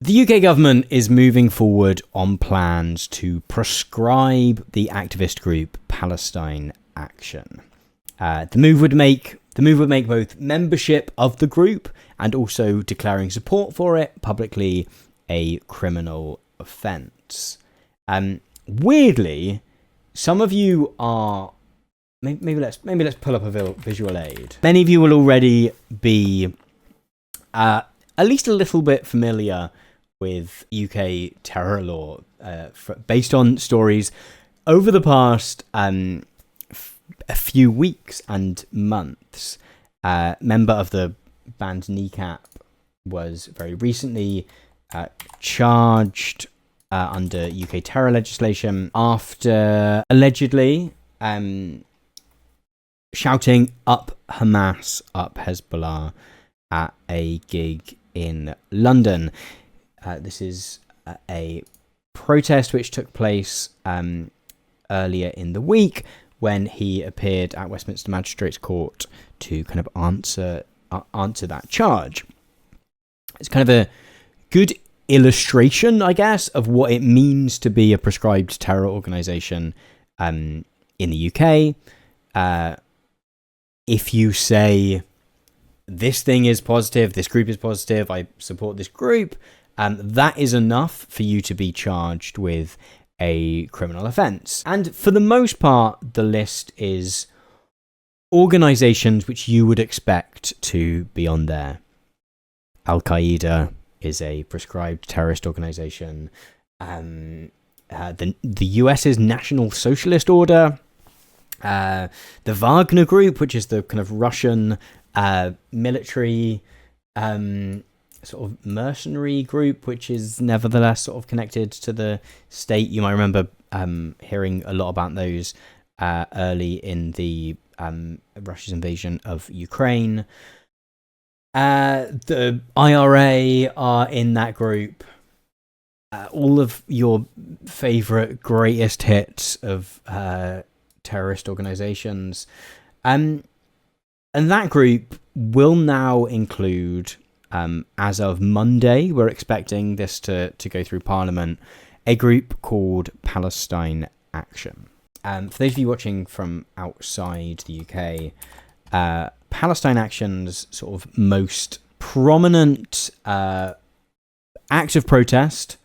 The UK government is moving forward on plans to proscribe the activist group Palestine Action. The move would make both membership of the group and also declaring support for it publicly a criminal offence. Weirdly, some of you are maybe let's pull up a visual aid. Many of you will already be at least a little bit familiar with UK terror law based on stories over the past a few weeks and months. Member of the band Kneecap was very recently charged under UK terror legislation after allegedly shouting "Up Hamas, up Hezbollah" at a gig in London. This is a protest which took place earlier in the week when he appeared at Westminster Magistrates Court to kind of answer that charge. It's kind of a good illustration, I guess, of what it means to be a proscribed terror organisation in the UK. If you say, this thing is positive, this group is positive, I support this group, that is enough for you to be charged with a criminal offence. And for the most part, the list is organisations which you would expect to be on there. Al-Qaeda is a prescribed terrorist organisation. The US's National Socialist Order. The Wagner Group, which is the kind of Russian military sort of mercenary group, which is nevertheless sort of connected to the state. You might remember hearing a lot about those early in the Russia's invasion of Ukraine. The IRA are in that group. All of your favourite greatest hits of terrorist organisations. And that group will now include, as of Monday, we're expecting this to go through Parliament, a group called Palestine Action. For those of you watching from outside the UK, Palestine Action's sort of most prominent act of protest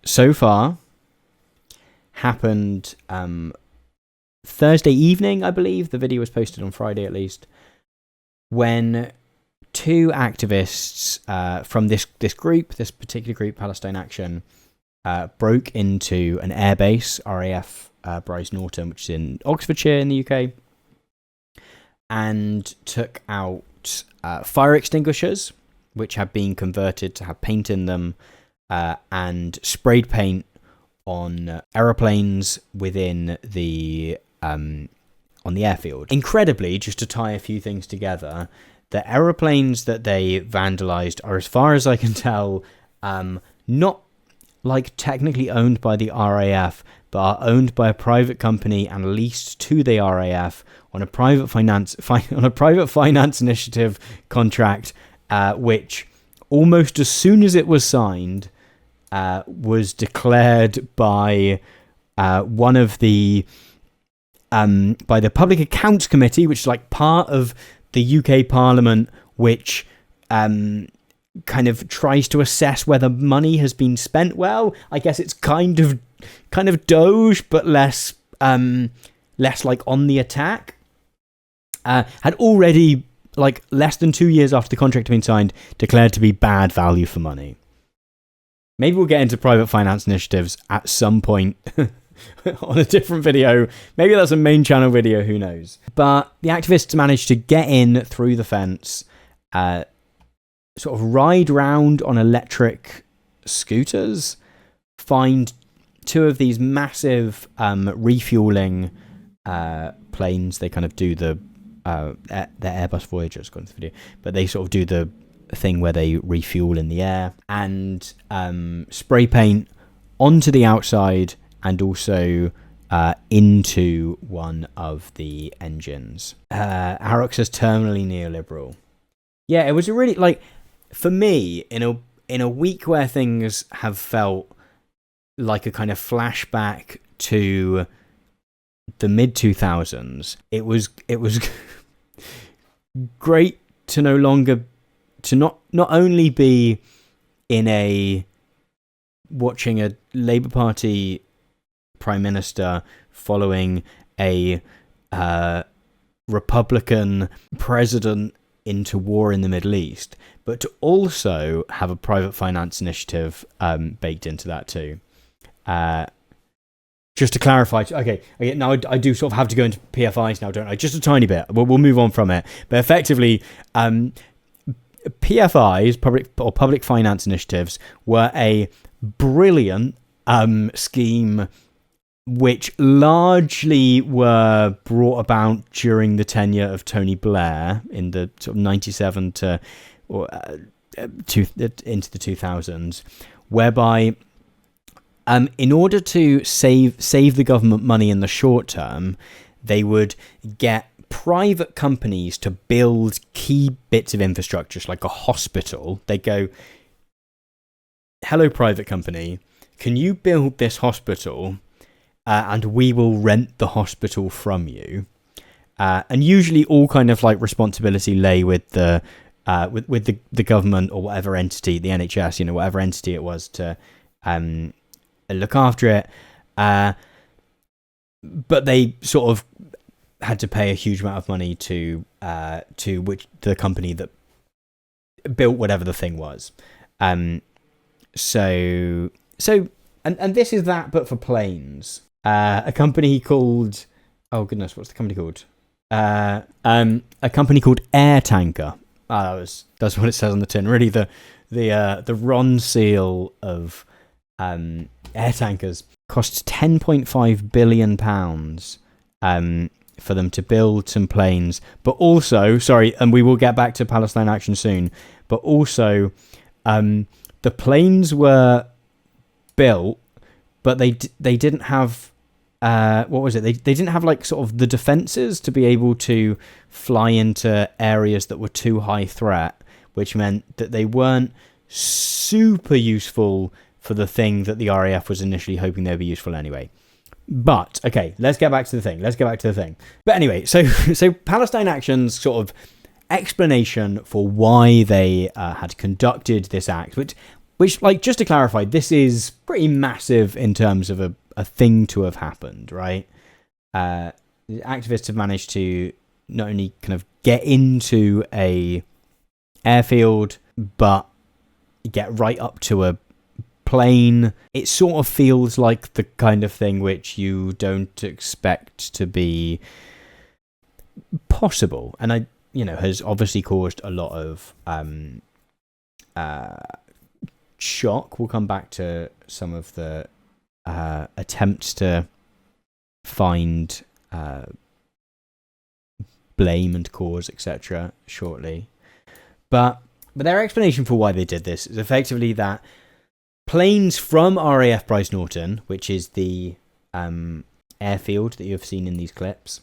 so far happened Thursday evening, I believe. The video was posted on Friday at least, when two activists from this particular group, Palestine Action, broke into an airbase, RAF Bryce Norton, which is in Oxfordshire in the UK, and took out fire extinguishers, which had been converted to have paint in them, and sprayed paint on aeroplanes within the on the airfield. Incredibly, just to tie a few things together, the aeroplanes that they vandalized are, as far as I can tell, not like technically owned by the RAF, but are owned by a private company and leased to the RAF on a private finance initiative contract, which almost as soon as it was signed, was declared by one of the by the Public Accounts Committee, which is like part of the UK Parliament, which kind of tries to assess whether money has been spent well. I guess it's kind of Doge, but less like on the attack. Had already, like less than 2 years after the contract had been signed, declared to be bad value for money. Maybe we'll get into private finance initiatives at some point on a different video. Maybe that's a main channel video, who knows. But the activists managed to get in through the fence, sort of ride round on electric scooters, find two of these massive refueling planes. They kind of do the Airbus Voyagers, according to the video, but they sort of do the thing where they refuel in the air, and spray paint onto the outside and also into one of the engines. Harrock says terminally neoliberal. Yeah, it was a really, like, for me, in in a week where things have felt like a kind of flashback to the mid 2000s, it was great to not only be watching a Labour Party Prime Minister following a Republican president into war in the Middle East, but to also have a private finance initiative baked into that too. Just to clarify, okay, now I do sort of have to go into PFIs now, don't I? Just a tiny bit. We'll move on from it. But effectively, PFIs, public finance initiatives, were a brilliant scheme which largely were brought about during the tenure of Tony Blair in the sort of 97 into the 2000s, whereby in order to save the government money in the short term, they would get private companies to build key bits of infrastructure, like a hospital. They go, hello, private company, can you build this hospital? And we will rent the hospital from you. And usually all kind of like responsibility lay with the government or whatever entity, the NHS, whatever entity it was to look after it. But they sort of had to pay a huge amount of money to the company that built whatever the thing was. So this is that, but for planes. A company called, oh goodness, what's the company called? A company called Air Tanker. That's what it says on the tin. Really, the Ron seal of air tankers. Costs £10.5 billion for them to build some planes, but also, and we will get back to Palestine Action soon, but also the planes were built, but they didn't have what was it? They didn't have like sort of the defenses to be able to fly into areas that were too high threat, which meant that they weren't super useful for the thing that the RAF was initially hoping they'd be useful anyway. But okay, let's get back to the thing. But anyway, so Palestine Action's sort of explanation for why they had conducted this act, which, like, just to clarify, this is pretty massive in terms of a thing to have happened, right? The activists have managed to not only kind of get into a airfield, but get right up to a plane. It sort of feels like the kind of thing which you don't expect to be possible, and has obviously caused a lot of shock. We'll come back to some of the attempts to find blame and cause, etc. shortly. But their explanation for why they did this is effectively that planes from RAF Bryce Norton, which is the airfield that you have seen in these clips,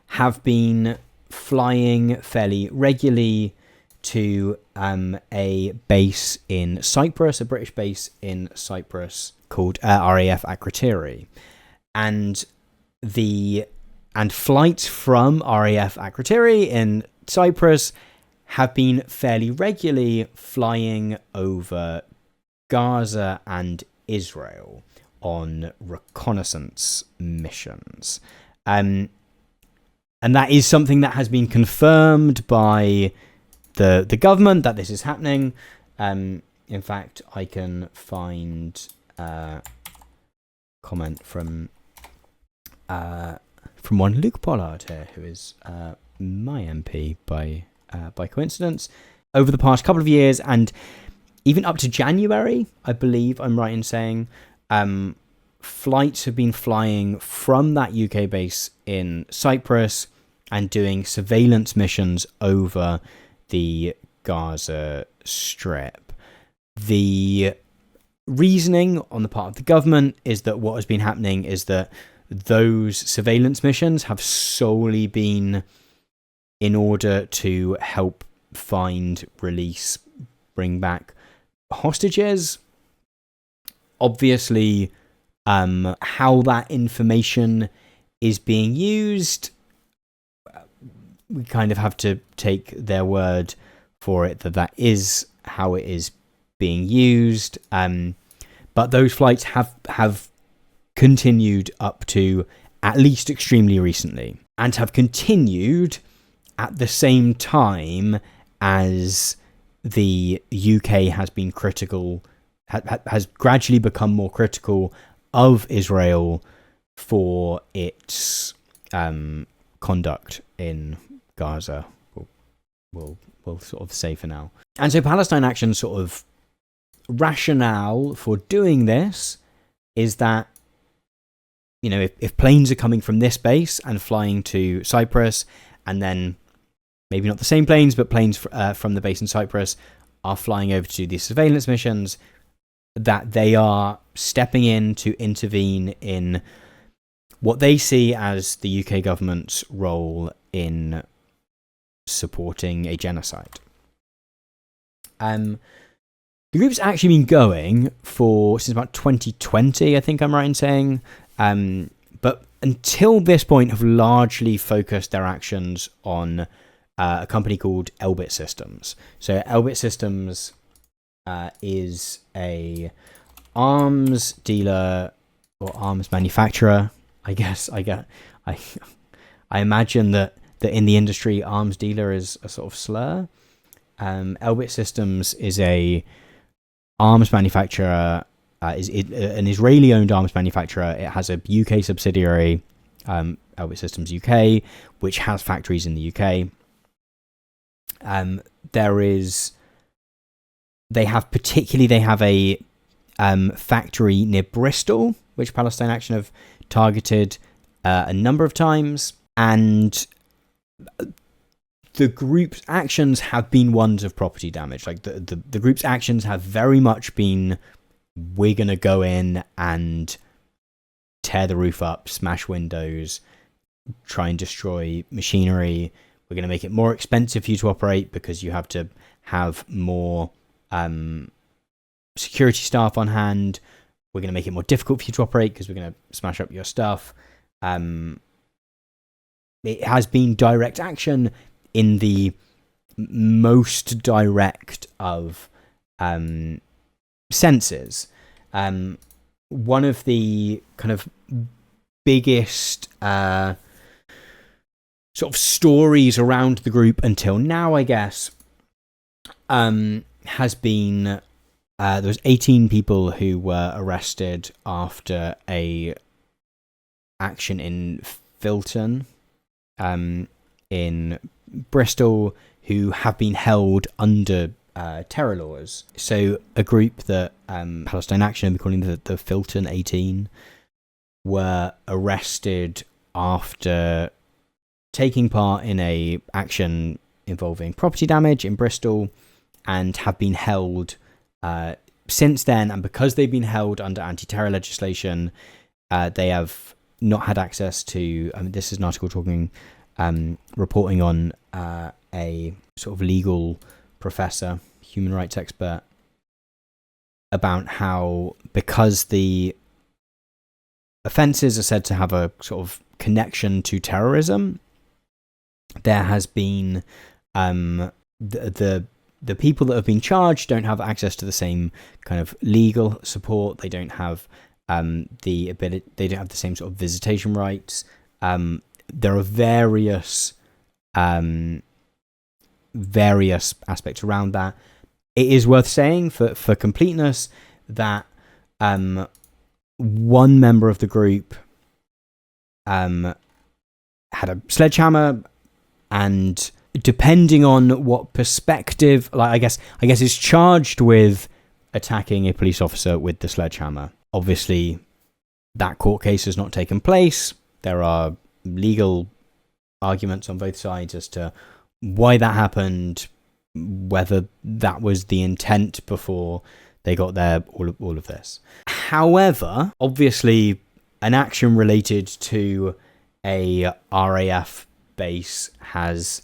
have been flying fairly regularly to a base in Cyprus, a British base in Cyprus called RAF Akrotiri. And flights from RAF Akrotiri in Cyprus have been fairly regularly flying over Gaza and Israel on reconnaissance missions. And that is something that has been confirmed by the government, that this is happening. In fact, I can find a comment from one Luke Pollard here, who is my MP by coincidence, over the past couple of years, and even up to January, I believe I'm right in saying, flights have been flying from that UK base in Cyprus and doing surveillance missions over the Gaza Strip. The reasoning on the part of the government is that what has been happening is that those surveillance missions have solely been in order to help find, release, bring back hostages. Obviously, how that information is being used, we kind of have to take their word for it that is how it is being used. But those flights have continued up to at least extremely recently, and have continued at the same time as the UK has been critical, has gradually become more critical of Israel for its conduct in Gaza. We'll sort of say for now. And so Palestine Action's sort of rationale for doing this is that, you know, if planes are coming from this base and flying to Cyprus, and then maybe not the same planes, but planes from the base in Cyprus are flying over to do these surveillance missions, that they are stepping in to intervene in what they see as the UK government's role in supporting a genocide. The group's actually been going since about 2020, I think I'm right in saying, but until this point have largely focused their actions on a company called Elbit Systems. So Elbit Systems is a arms dealer or arms manufacturer, I guess. I imagine that in the industry, arms dealer is a sort of slur. Elbit Systems is a arms manufacturer, is an Israeli-owned arms manufacturer. It has a UK subsidiary, Elbit Systems UK, which has factories in the UK. They have a factory near Bristol, which Palestine Action have targeted a number of times, and the group's actions have been ones of property damage. Like the group's actions have very much been, we're going to go in and tear the roof up, smash windows, try and destroy machinery. We're going to make it more expensive for you to operate because you have to have more security staff on hand. We're going to make it more difficult for you to operate because we're going to smash up your stuff. It has been direct action in the most direct of senses. One of the kind of biggest sort of stories around the group until now, I guess, has been there was 18 people who were arrested after a action in Filton, in Bristol, who have been held under terror laws. So a group that Palestine Action, calling the Filton 18, were arrested after taking part in a action involving property damage in Bristol, and have been held since then. And because they've been held under anti-terror legislation, they have not had access to, this is an article reporting on a sort of legal professor, human rights expert, about how, because the offences are said to have a sort of connection to terrorism, there has been the people that have been charged don't have access to the same kind of legal support. They don't have the ability. They don't have the same sort of visitation rights. There are various aspects around that. It is worth saying for completeness that one member of the group had a sledgehammer, and depending on what perspective, like I guess is charged with attacking a police officer with the sledgehammer. Obviously, that court case has not taken place. There are legal arguments on both sides as to why that happened, whether that was the intent before they got there, all of this. However, obviously, an action related to a RAF base has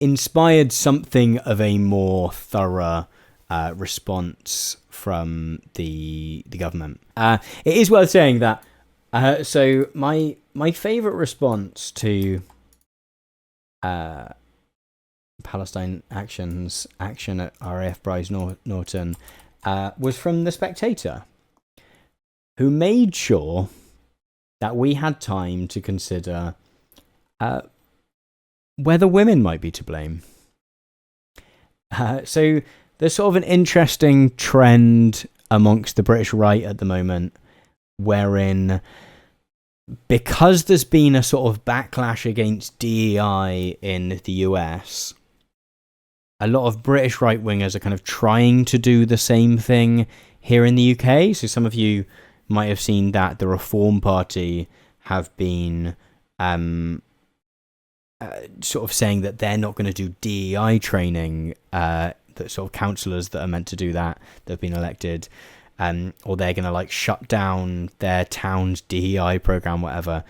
inspired something of a more thorough response from the government. It is worth saying that. So my favorite response to Palestine action at RAF Bryce Norton was from The Spectator, who made sure that we had time to consider whether women might be to blame. So there's sort of an interesting trend amongst the British right at the moment, wherein, because there's been a sort of backlash against DEI in the US, a lot of British right-wingers are kind of trying to do the same thing here in the UK. So some of you might have seen that the Reform Party have been sort of saying that they're not going to do DEI training, that sort of councillors that are meant to do that have been elected, or they're going to like shut down their town's DEI program, whatever.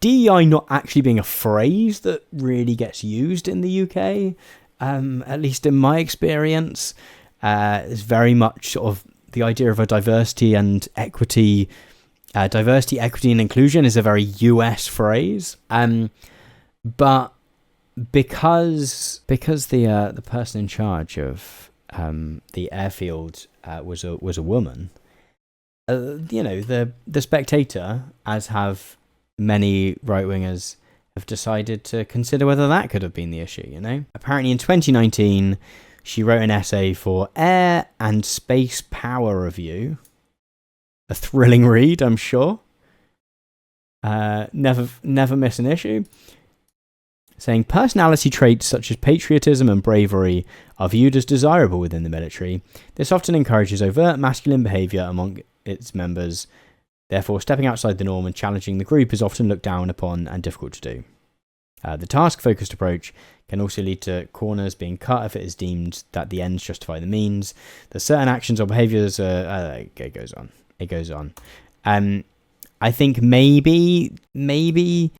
DEI not actually being a phrase that really gets used in the UK, at least in my experience. It's very much sort of the idea of a diversity, equity, and inclusion is a very US phrase. But because the person in charge of the airfield was a woman, the Spectator, as have many right wingers, have decided to consider whether that could have been the issue. Apparently in 2019 she wrote an essay for Air and Space Power Review, a thrilling read, I'm sure. Never miss an issue. Saying personality traits such as patriotism and bravery are viewed as desirable within the military. This often encourages overt masculine behaviour among its members. Therefore, stepping outside the norm and challenging the group is often looked down upon and difficult to do. The task-focused approach can also lead to corners being cut if it is deemed that the ends justify the means. That certain actions or behaviours it goes on. I think maybe,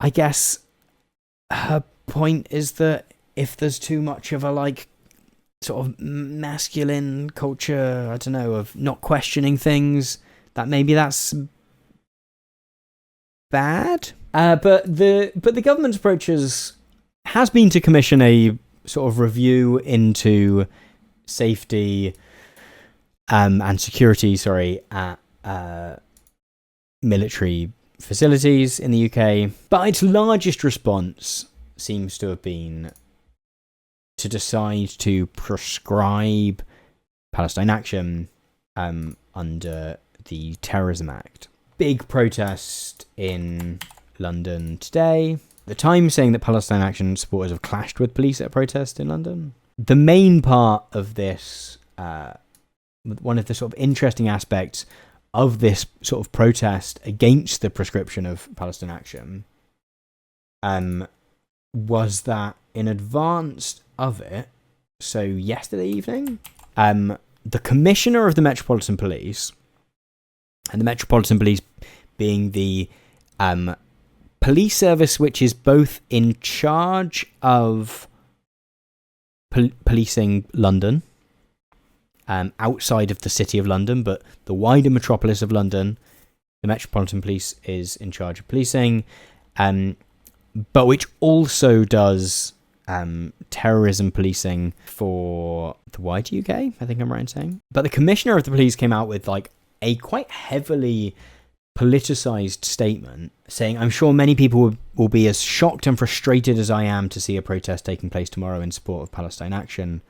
I guess, her point is that if there's too much of a like sort of masculine culture, I don't know, of not questioning things, that maybe that's bad. But the government's approach has been to commission a sort of review into safety and security, at military facilities in the UK. But its largest response seems to have been to decide to prescribe Palestine action under the Terrorism Act. Big protest in London today. The Times saying that Palestine action supporters have clashed with police at a protest in London. The main part of this, one of the sort of interesting aspects of this sort of protest against the prescription of Palestine action, was that in advance of it, so yesterday evening, the Commissioner of the Metropolitan Police, and the Metropolitan Police being the police service which is both in charge of policing London, outside of the City of London, but the wider metropolis of London, the Metropolitan Police is in charge of policing, but which also does terrorism policing for the wider UK, I think I'm right in saying. But the Commissioner of the Police came out with like a quite heavily politicized statement saying, I'm sure many people will be as shocked and frustrated as I am to see a protest taking place tomorrow in support of Palestine action.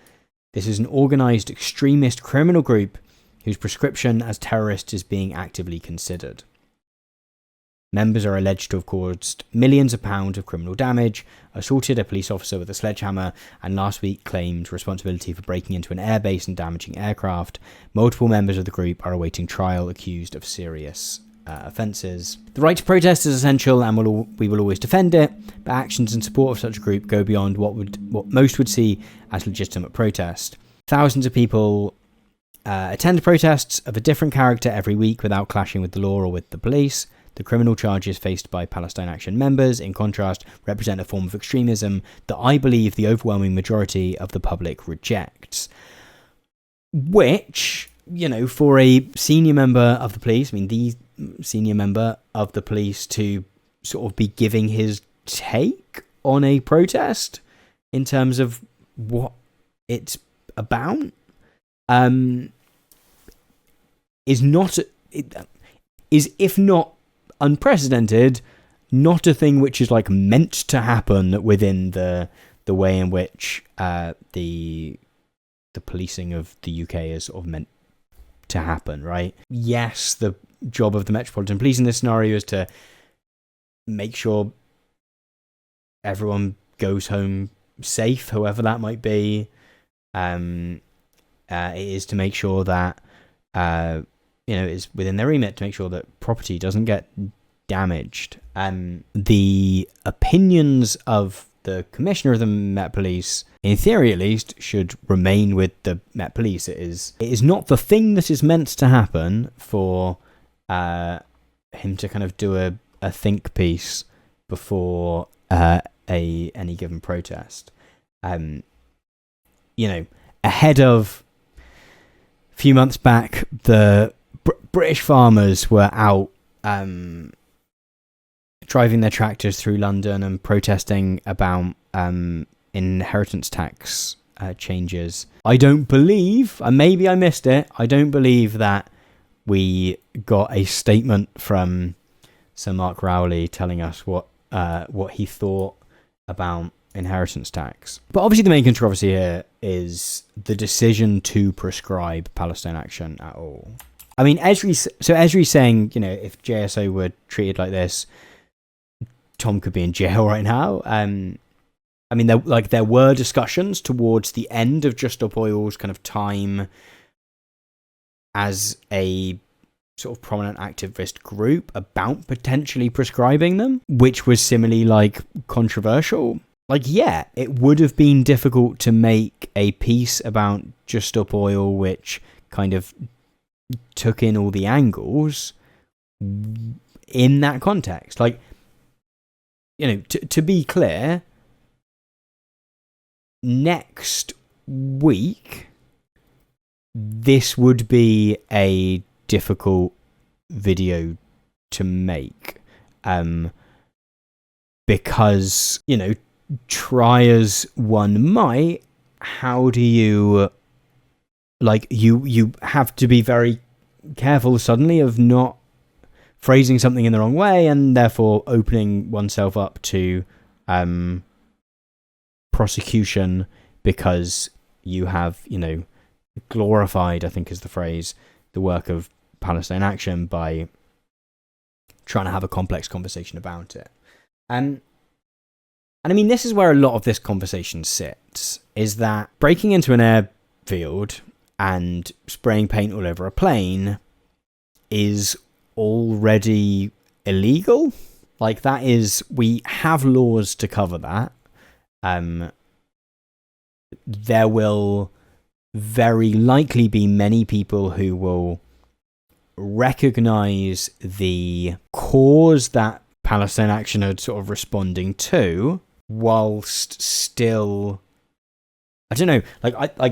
This is an organised extremist criminal group whose prescription as terrorists is being actively considered. Members are alleged to have caused millions of pounds of criminal damage, assaulted a police officer with a sledgehammer, and last week claimed responsibility for breaking into an airbase and damaging aircraft. Multiple members of the group are awaiting trial accused of serious offences. The right to protest is essential and we will always defend it, but actions in support of such a group go beyond what most would see as legitimate protest. Thousands of people attend protests of a different character every week without clashing with the law or with the police. The criminal charges faced by Palestine Action members, in contrast, represent a form of extremism that I believe the overwhelming majority of the public rejects. which, for a senior member of the police, the senior member of the police to sort of be giving his take on a protest in terms of what it's about, is if not unprecedented, not a thing which is like meant to happen within the way in which the policing of the UK is sort of meant to happen, right? Yes, the job of the Metropolitan Police in this scenario is to make sure everyone goes home safe, however that might be. It is to make sure that it's within their remit to make sure that property doesn't get damaged. The opinions of the Commissioner of the Met Police, in theory at least, should remain with the Met Police. It is not the thing that is meant to happen for him to kind of do a think piece before any given protest. Ahead of a few months back, the British farmers were out driving their tractors through London and protesting about inheritance tax changes. I don't believe, and maybe I missed it, I don't believe that we got a statement from Sir Mark Rowley telling us what he thought about inheritance tax. But obviously the main controversy here is the decision to prescribe Palestine Action at all. Esri's saying, if JSO were treated like this, Tom could be in jail right now. There were discussions towards the end of Just Stop Oil's kind of time as a sort of prominent activist group about potentially prescribing them, which was similarly controversial. It would have been difficult to make a piece about Just Stop Oil which kind of took in all the angles in that context. To be clear, next week, this would be a difficult video to make. Because, try as one might, how do you... you have to be very careful suddenly of not phrasing something in the wrong way and therefore opening oneself up to prosecution because you have, glorified, I think is the phrase, the work of Palestine Action by trying to have a complex conversation about it. And this is where a lot of this conversation sits, is that breaking into an airfield and spraying paint all over a plane is already illegal. We have laws to cover that. There will very likely be many people who will recognize the cause that Palestine Action are sort of responding to, whilst still, I don't know,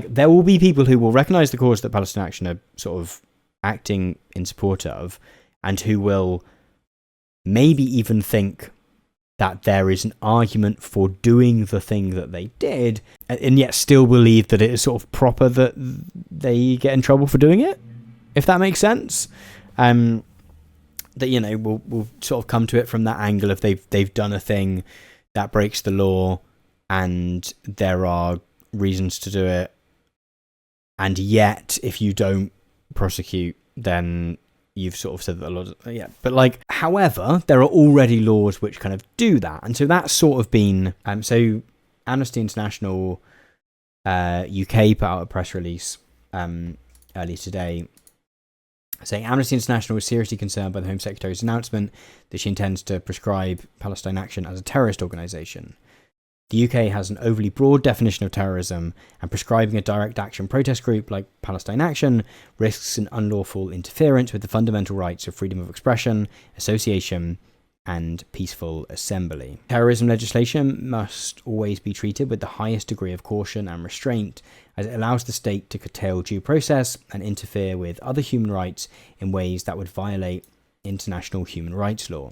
there will be people who will recognize the cause that Palestine Action are sort of acting in support of, and who will maybe even think that there is an argument for doing the thing that they did, and yet still believe that it is sort of proper that they get in trouble for doing it, if that makes sense. That, we'll sort of come to it from that angle if they've done a thing that breaks the law and there are reasons to do it, and yet if you don't prosecute, then you've sort of said that a lot of, but however, there are already laws which kind of do that, and so that's sort of been so Amnesty International UK put out a press release earlier today saying Amnesty International is seriously concerned by the Home Secretary's announcement that she intends to prescribe Palestine Action as a terrorist organisation. The UK has an overly broad definition of terrorism, and prescribing a direct action protest group like Palestine Action risks an unlawful interference with the fundamental rights of freedom of expression, association, and peaceful assembly. Terrorism legislation must always be treated with the highest degree of caution and restraint, as it allows the state to curtail due process and interfere with other human rights in ways that would violate international human rights law.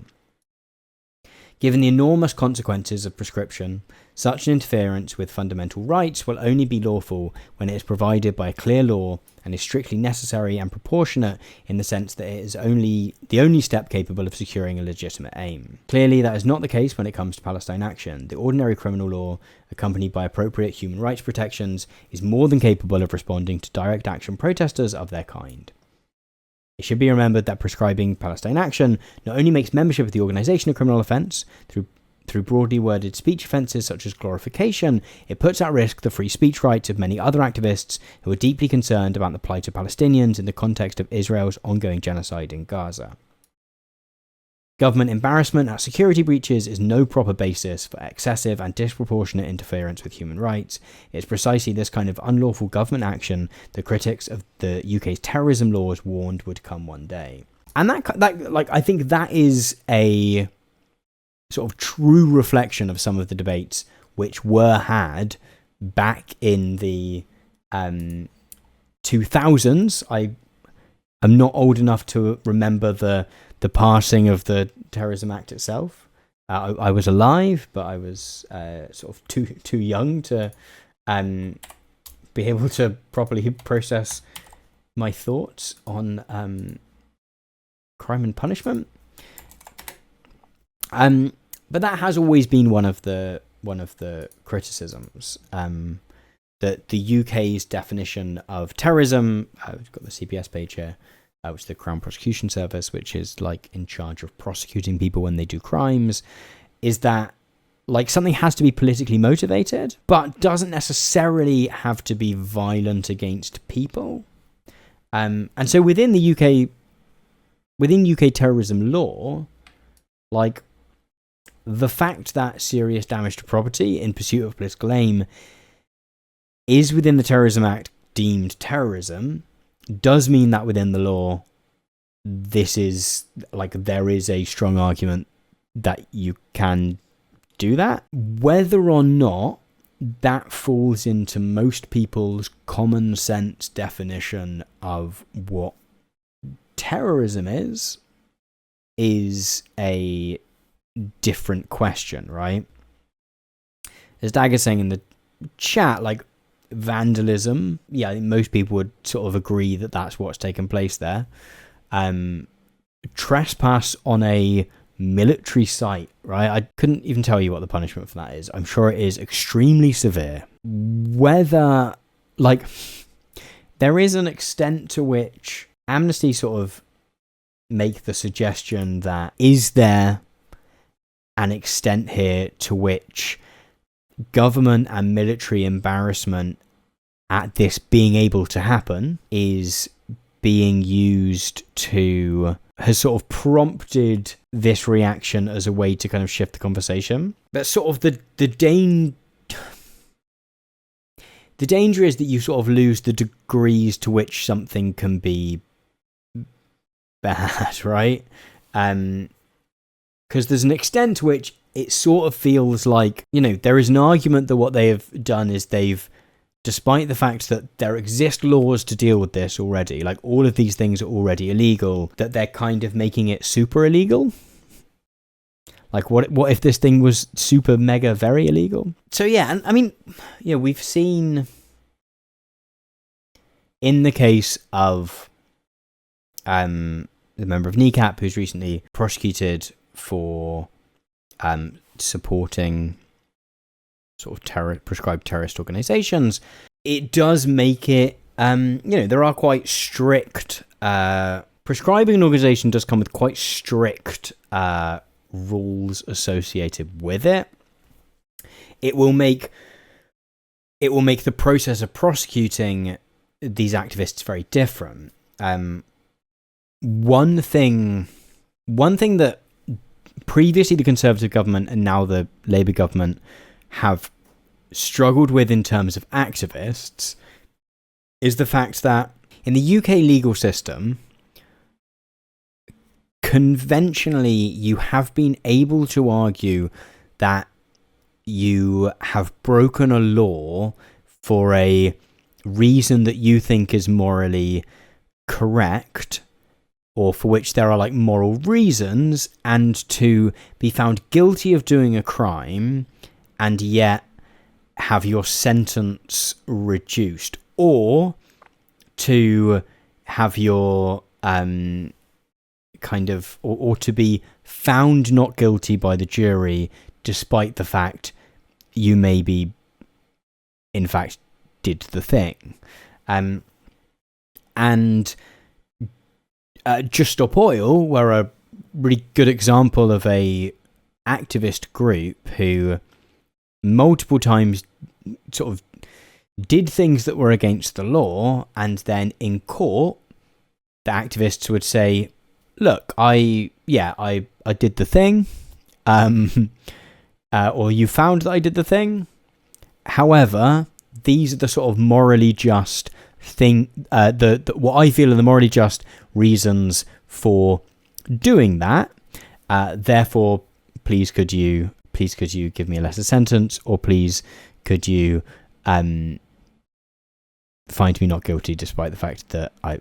Given the enormous consequences of prescription, such an interference with fundamental rights will only be lawful when it is provided by a clear law and is strictly necessary and proportionate in the sense that it is the only step capable of securing a legitimate aim. Clearly, that is not the case when it comes to Palestine action. The ordinary criminal law, accompanied by appropriate human rights protections, is more than capable of responding to direct action protesters of their kind. It should be remembered that prescribing Palestine action not only makes membership of the organisation a criminal offence, through broadly worded speech offences such as glorification, it puts at risk the free speech rights of many other activists who are deeply concerned about the plight of Palestinians in the context of Israel's ongoing genocide in Gaza. Government embarrassment at security breaches is no proper basis for excessive and disproportionate interference with human rights. It's precisely this kind of unlawful government action the critics of the UK's terrorism laws warned would come one day. And I think that is a sort of true reflection of some of the debates which were had back in the 2000s. I am not old enough to remember the passing of the Terrorism Act itself. I was alive, but I was sort of too young to be able to properly process my thoughts on crime and punishment. But that has always been one of the criticisms, that the UK's definition of terrorism. We've got the CPS page here, which is the Crown Prosecution Service, which is like in charge of prosecuting people when they do crimes, is that like something has to be politically motivated, but doesn't necessarily have to be violent against people. And so within UK terrorism law, like the fact that serious damage to property in pursuit of political aim is within the Terrorism Act deemed terrorism does mean that within the law, this is like there is a strong argument that you can do that. Whether or not that falls into most people's common sense definition of what terrorism is a different question, right? As Dag is saying in the chat, like vandalism, yeah, I think most people would sort of agree that that's what's taken place there. Trespass on a military site, right? I couldn't even tell you what the punishment for that is. I'm sure it is extremely severe. Whether, like, there is an extent to which Amnesty sort of make the suggestion that is there an extent here to which government and military embarrassment at this being able to happen is being used to has sort of prompted this reaction as a way to kind of shift the conversation. But sort of the danger is that you sort of lose the degrees to which something can be bad, right? Because there's an extent to which it sort of feels like, you know, there is an argument that what they have done is they've, despite the fact that there exist laws to deal with this already, like all of these things are already illegal, that they're kind of making it super illegal. Like what if this thing was super mega very illegal? So yeah, and I mean, yeah, we've seen in the case of the member of NECAP who's recently prosecuted for supporting sort of prescribed terrorist organizations, it does make it, you know, there are quite strict, prescribing an organization does come with quite strict rules associated with it. It will make the process of prosecuting these activists very different. One thing that previously the Conservative government and now the Labour government have struggled with in terms of activists is the fact that in the UK legal system, conventionally you have been able to argue that you have broken a law for a reason that you think is morally correct, or for which there are like moral reasons, and to be found guilty of doing a crime and yet have your sentence reduced, or to have your or to be found not guilty by the jury despite the fact you maybe in fact did the thing. And Just Stop Oil were a really good example of a activist group who multiple times sort of did things that were against the law, and then in court the activists would say, look, I did the thing, or you found that I did the thing. However, these are the sort of morally just thing, what I feel are the morally just reasons for doing that. Therefore, please could you give me a lesser sentence, or please could you find me not guilty despite the fact that I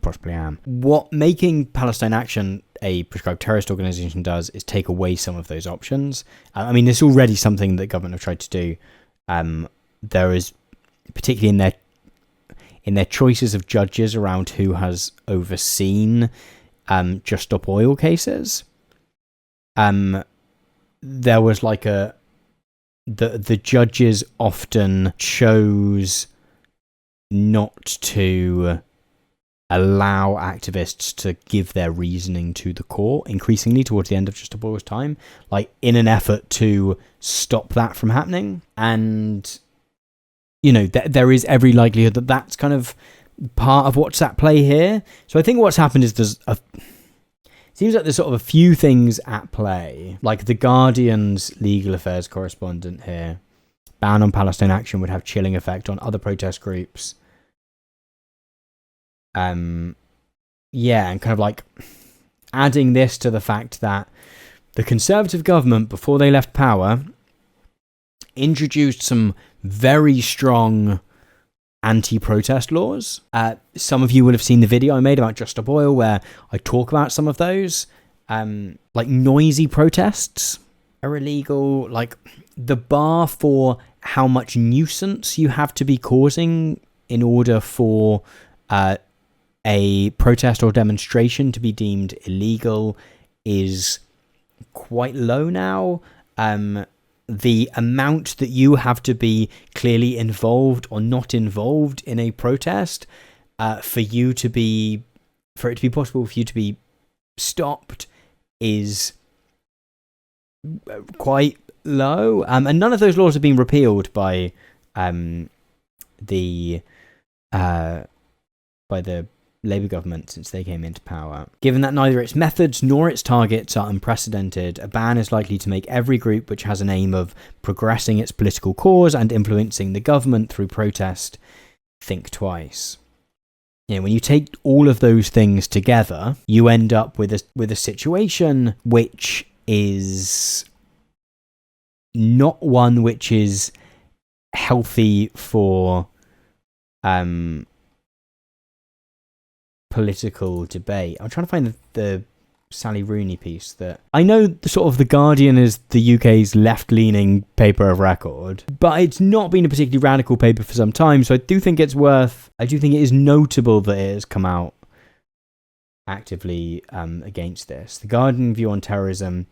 possibly am. What Making Palestine Action a prescribed terrorist organisation does is take away some of those options. I mean, it's already something that government have tried to do. There is, particularly in their choices of judges around who has overseen Just Stop Oil cases, there was like the judges often chose not to allow activists to give their reasoning to the court, increasingly towards the end of Just Stop Oil's time, like in an effort to stop that from happening. And you know, there is every likelihood that that's kind of part of what's at play here. So I think what's happened is seems like there's sort of a few things at play. Like The Guardian's legal affairs correspondent here, ban on Palestine Action would have chilling effect on other protest groups. And kind of like adding this to the fact that the Conservative government, before they left power, introduced some very strong anti-protest laws. Some of you will have seen the video I made about Just Stop Oil where I talk about some of those. Like noisy protests are illegal. Like the bar for how much nuisance you have to be causing in order for a protest or demonstration to be deemed illegal is quite low now. The amount that you have to be clearly involved or not involved in a protest for it to be possible for you to be stopped is quite low. And none of those laws have been repealed by the Labour government since they came into power. Given that neither its methods nor its targets are unprecedented, a ban is likely to make every group which has an aim of progressing its political cause and influencing the government through protest think twice. You know, when you take all of those things together, you end up with a situation which is not one which is healthy for political debate. I'm trying to find the Sally Rooney piece that I know The Guardian is the UK's left-leaning paper of record, but it's not been a particularly radical paper for some time, so I do think it is notable that it has come out actively against this. The Guardian view on terrorism: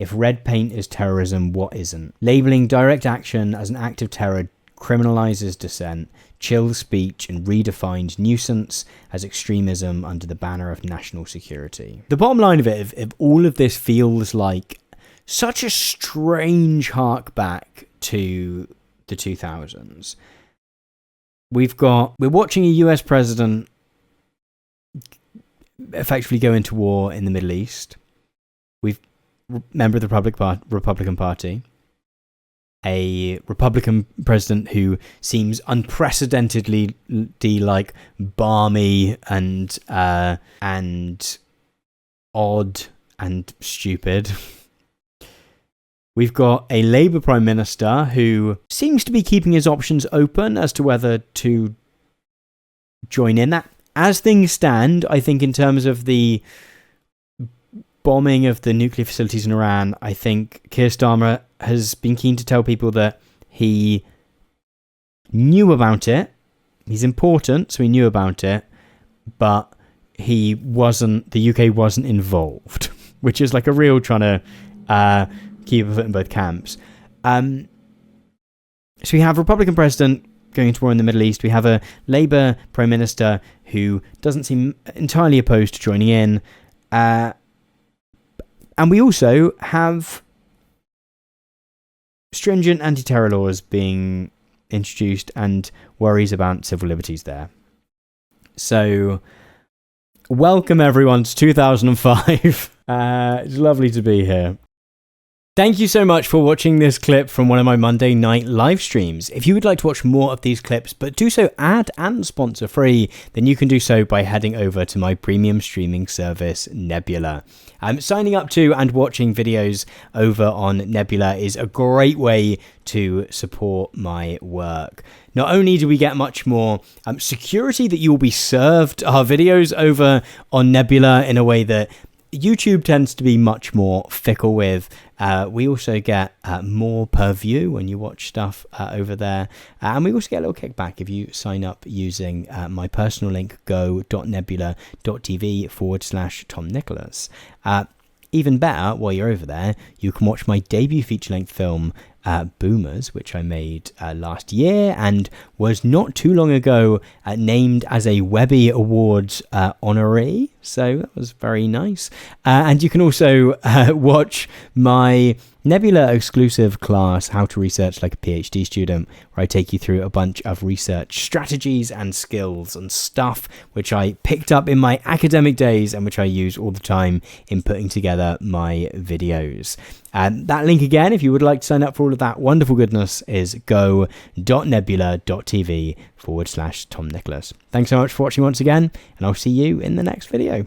if red paint is terrorism, what isn't? Labelling direct action as an act of terror criminalizes dissent, chills speech, and redefines nuisance as extremism under the banner of national security. The bottom line of it, if all of this feels like such a strange hark back to the 2000s, we're watching a US president effectively go into war in the Middle East. We've member of the Republican Party, a Republican president who seems unprecedentedly like balmy and odd and stupid. We've got a Labour Prime Minister who seems to be keeping his options open as to whether to join in that. As things stand, I think in terms of the bombing of the nuclear facilities in Iran, I think Keir Starmer has been keen to tell people that he knew about it. He's important, so he knew about it, but the UK wasn't involved, which is like a real trying to keep a foot in both camps. So we have Republican president going to war in the Middle East. We have a Labour Prime Minister who doesn't seem entirely opposed to joining in. And we also have stringent anti-terror laws being introduced and worries about civil liberties there. So, welcome everyone to 2005. It's lovely to be here. Thank you so much for watching this clip from one of my Monday night live streams. If you would like to watch more of these clips, but do so ad and sponsor free, then you can do so by heading over to my premium streaming service, Nebula. Signing up to and watching videos over on Nebula is a great way to support my work. Not only do we get much more security that you will be served our videos over on Nebula in a way that YouTube tends to be much more fickle with. We also get more per view when you watch stuff over there. And we also get a little kickback if you sign up using my personal link, go.nebula.tv/Tom Nicholas. Even better, while you're over there, you can watch my debut feature-length film, Boomers, which I made last year and was not too long ago named as a Webby Awards honoree. So that was very nice. And you can also watch my Nebula exclusive class, How to Research Like a PhD Student, where I take you through a bunch of research strategies and skills and stuff which I picked up in my academic days and which I use all the time in putting together my videos. That link again, if you would like to sign up for all of that wonderful goodness, is go.nebula.tv/Tom Nicholas. Thanks so much for watching once again, and I'll see you in the next video.